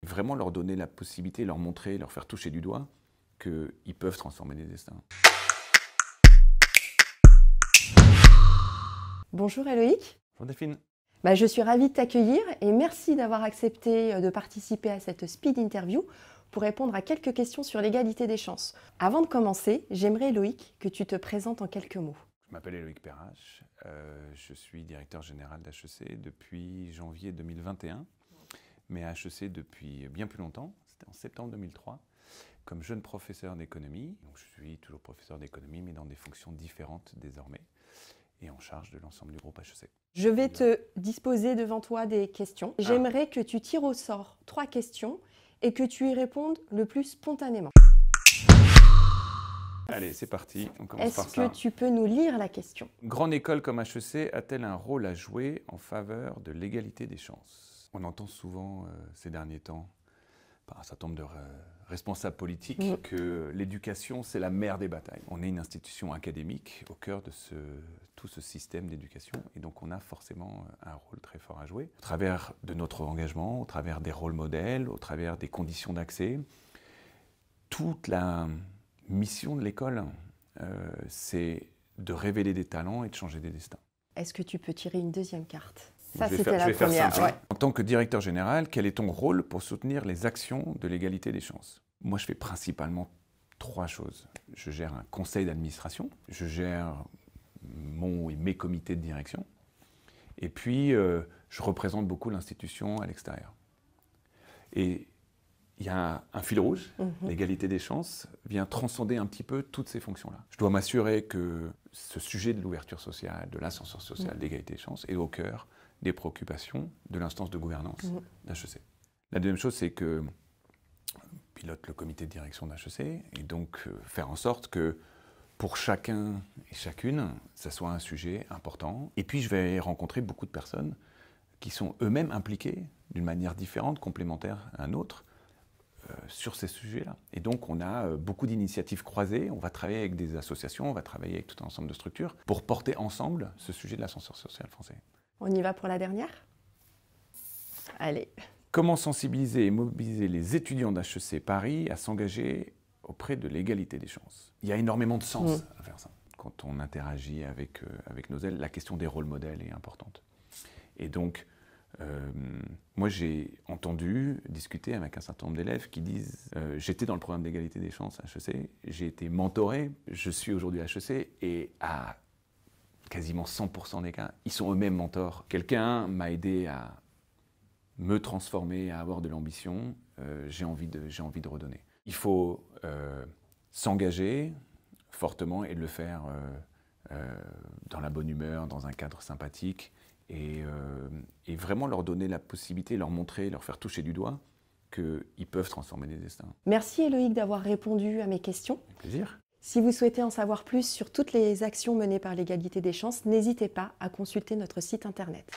Vraiment leur donner la possibilité, leur montrer, leur faire toucher du doigt qu'ils peuvent transformer des destins. Bonjour Eloïc. Bonjour Delphine. Je suis ravie de t'accueillir et merci d'avoir accepté de participer à cette speed interview pour répondre à quelques questions sur l'égalité des chances. Avant de commencer, j'aimerais Eloïc que tu te présentes en quelques mots. Je m'appelle Eloïc Perrache, je suis directeur général d'HEC depuis janvier 2021, mais à HEC depuis bien plus longtemps, c'était en septembre 2003, comme jeune professeur d'économie. Donc je suis toujours professeur d'économie, mais dans des fonctions différentes désormais, et en charge de l'ensemble du groupe HEC. Je vais te disposer devant toi des questions. J'aimerais que tu tires au sort 3 questions et que tu y répondes le plus spontanément. Allez, c'est parti, on commence par ça. Est-ce que tu peux nous lire la question? Grande école comme HEC a-t-elle un rôle à jouer en faveur de l'égalité des chances? On entend souvent ces derniers temps, par un certain nombre de responsables politiques, que l'éducation, c'est la mère des batailles. On est une institution académique au cœur de tout ce système d'éducation, et donc on a forcément un rôle très fort à jouer. Au travers de notre engagement, au travers des rôles modèles, au travers des conditions d'accès, toute la mission de l'école, c'est de révéler des talents et de changer des destins. Est-ce que tu peux tirer une deuxième carte? Ça, c'était la première. Ouais. En tant que directeur général, quel est ton rôle pour soutenir les actions de l'égalité des chances? Moi, je fais principalement 3 choses. Je gère un conseil d'administration, je gère mon et mes comités de direction, et puis je représente beaucoup l'institution à l'extérieur. Et il y a un fil rouge, l'égalité des chances vient transcender un petit peu toutes ces fonctions-là. Je dois m'assurer que ce sujet de l'ouverture sociale, de l'ascenseur social, de l'égalité des chances est au cœur des préoccupations de l'instance de gouvernance d'HEC. La deuxième chose, c'est que je pilote le comité de direction d'HEC et donc faire en sorte que pour chacun et chacune, ça soit un sujet important. Et puis je vais rencontrer beaucoup de personnes qui sont eux-mêmes impliquées d'une manière différente, complémentaire à un autre, sur ces sujets-là. Et donc on a beaucoup d'initiatives croisées, on va travailler avec des associations, on va travailler avec tout un ensemble de structures pour porter ensemble ce sujet de l'ascenseur social français. On y va pour la dernière? Allez. Comment sensibiliser et mobiliser les étudiants d'HEC Paris à s'engager auprès de l'égalité des chances? Il y a énormément de sens à faire ça. Quand on interagit avec nos élèves, la question des rôles modèles est importante. Et donc, moi j'ai entendu discuter avec un certain nombre d'élèves qui disent j'étais dans le programme d'égalité des chances à HEC, j'ai été mentoré, je suis aujourd'hui à HEC et à quasiment 100% des cas, ils sont eux-mêmes mentors. Quelqu'un m'a aidé à me transformer, à avoir de l'ambition, j'ai envie de redonner. Il faut s'engager fortement et le faire dans la bonne humeur, dans un cadre sympathique, et vraiment leur donner la possibilité, leur montrer, leur faire toucher du doigt qu'ils peuvent transformer des destins. Merci Eloïc d'avoir répondu à mes questions. Avec plaisir. Si vous souhaitez en savoir plus sur toutes les actions menées par l'égalité des chances, n'hésitez pas à consulter notre site internet.